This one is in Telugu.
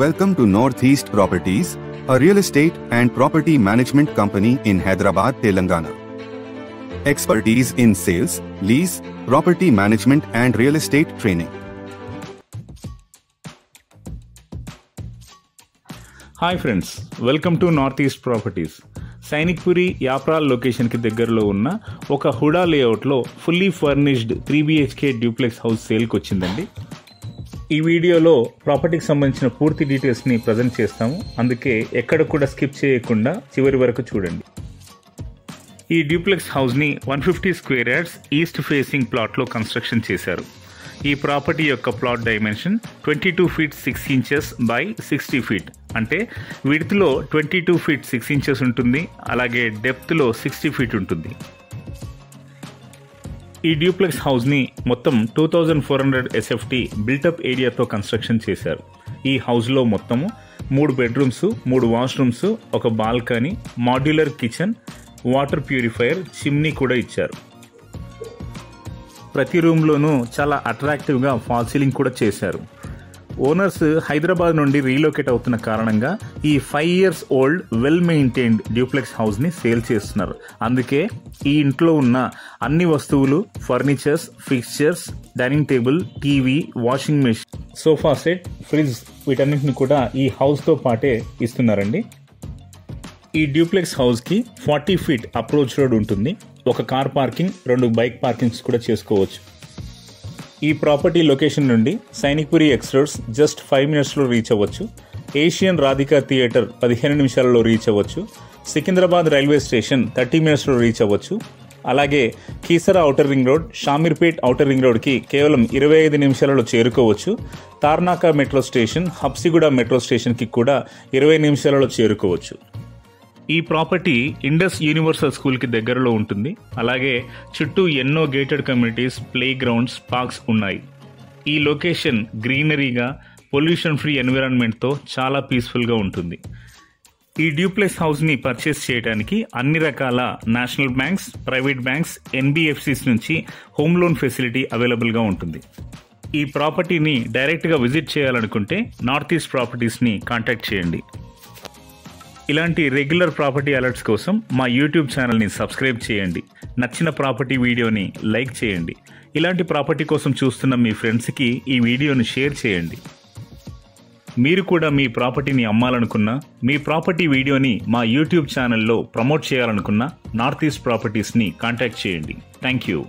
Welcome to Northeast Properties, a real estate and property management company in Hyderabad, Telangana. Expertise in sales, lease, property management and real estate training. Hi friends, welcome to north east properties. Sainikpuri Yapral లొకేషన్కి దగ్గరలో ఉన్న ఒక హుడా లేఅవుట్లో fully furnished 3 BHK duplex house సేల్కి వచ్చిందండి. ఈ వీడియోలో ప్రాపర్టీకి సంబంధించిన పూర్తి డీటెయిల్స్ని ప్రజెంట్ చేస్తాము, అందుకే ఎక్కడ కూడా స్కిప్ చేయకుండా చివరి వరకు చూడండి. ఈ డ్యూప్లెక్స్ హౌస్ని 150 స్క్వేర్ యార్డ్స్ ఈస్ట్ ఫేసింగ్ ప్లాట్లో కన్స్ట్రక్షన్ చేశారు. ఈ ప్రాపర్టీ యొక్క plot dimension 22 feet 6 inches by 60 feet, అంటే విడ్త్లో 22 feet 6 inches ఉంటుంది, అలాగే డెప్త్లో 60 feet ఉంటుంది. ఈ డ్యూప్లెక్స్ హౌస్ని మొత్తం 2400 SFT బిల్టప్ ఏరియాతో కన్స్ట్రక్షన్ చేశారు. ఈ హౌస్లో మొత్తము 3 బెడ్రూమ్స్, 3 వాష్రూమ్స్, ఒక balcony, modular kitchen, water purifier, chimney కూడా ఇచ్చారు. ప్రతి రూమ్లోనూ చాలా అట్రాక్టివ్గా ఫాల్ సీలింగ్ కూడా చేశారు. ఓనర్స్ హైదరాబాద్ నుండి రీలొకేట్ అవుతున్న కారణంగా ఈ 5 years old well maintained duplex హౌస్ని సేల్ చేస్తున్నారు. అందుకే ఈ ఇంట్లో ఉన్న అన్ని వస్తువులు, furnitures, fixtures, dining table, TV, washing machine, sofa set, fridge వీటన్నిటిని కూడా ఈ హౌస్తో పాటే ఇస్తున్నారండి. ఈ డ్యూప్లెక్స్ హౌస్కి 40 feet అప్రోచ్ రోడ్ ఉంటుంది. ఒక కార్ పార్కింగ్, 2 బైక్ పార్కింగ్స్ కూడా చేసుకోవచ్చు. ఈ ప్రాపర్టీ లొకేషన్ నుండి సైనిక్పురి ఎక్స్ రోడ్స్ జస్ట్ 5 minutesలో రీచ్ అవ్వచ్చు. ఏషియన్ రాధికా థియేటర్ 15 నిమిషాలలో రీచ్ అవ్వచ్చు. సికింద్రాబాద్ రైల్వే స్టేషన్ 30 minutesలో రీచ్ అవ్వచ్చు. అలాగే Keesara outer ring road, Shamirpet outer ring రోడ్కి కేవలం 25 నిమిషాలలో చేరుకోవచ్చు. Tarnaka metro station, Habsiguda metro స్టేషన్కి కూడా 20 నిమిషాలలో చేరుకోవచ్చు. ఈ ప్రాపర్టీ ఇండస్ యూనివర్సల్ స్కూల్కి దగ్గరలో ఉంటుంది. అలాగే చుట్టూ ఎన్నో gated communities, play grounds, parks ఉన్నాయి. ఈ లొకేషన్ గ్రీనరీగా, పొల్యూషన్ ఫ్రీ ఎన్విరాన్మెంట్తో చాలా పీస్ఫుల్గా ఉంటుంది. ఈ డ్యూప్లెక్స్ హౌస్ని పర్చేస్ చేయడానికి అన్ని రకాల national banks, private banks, NBFCs నుంచి హోమ్ లోన్ ఫెసిలిటీ అవైలబుల్గా ఉంటుంది. ఈ ప్రాపర్టీని డైరెక్ట్గా విజిట్ చేయాలనుకుంటే నార్త్ ఈస్ట్ ప్రాపర్టీస్ని కాంటాక్ట్ చేయండి. ఇలాంటి రెగ్యులర్ ప్రాపర్టీ అలర్ట్స్ కోసం మా యూట్యూబ్ ఛానల్ని సబ్స్క్రైబ్ చేయండి. నచ్చిన ప్రాపర్టీ వీడియోని లైక్ చేయండి. ఇలాంటి ప్రాపర్టీ కోసం చూస్తున్న మీ ఫ్రెండ్స్కి ఈ వీడియోని షేర్ చేయండి. మీరు కూడా మీ ప్రాపర్టీని అమ్మాలనుకున్నా, మీ ప్రాపర్టీ వీడియోని మా యూట్యూబ్ ఛానల్లో ప్రమోట్ చేయాలనుకున్నా నార్త్ ఈస్ట్ ప్రాపర్టీస్ని కాంటాక్ట్ చేయండి. Thank you.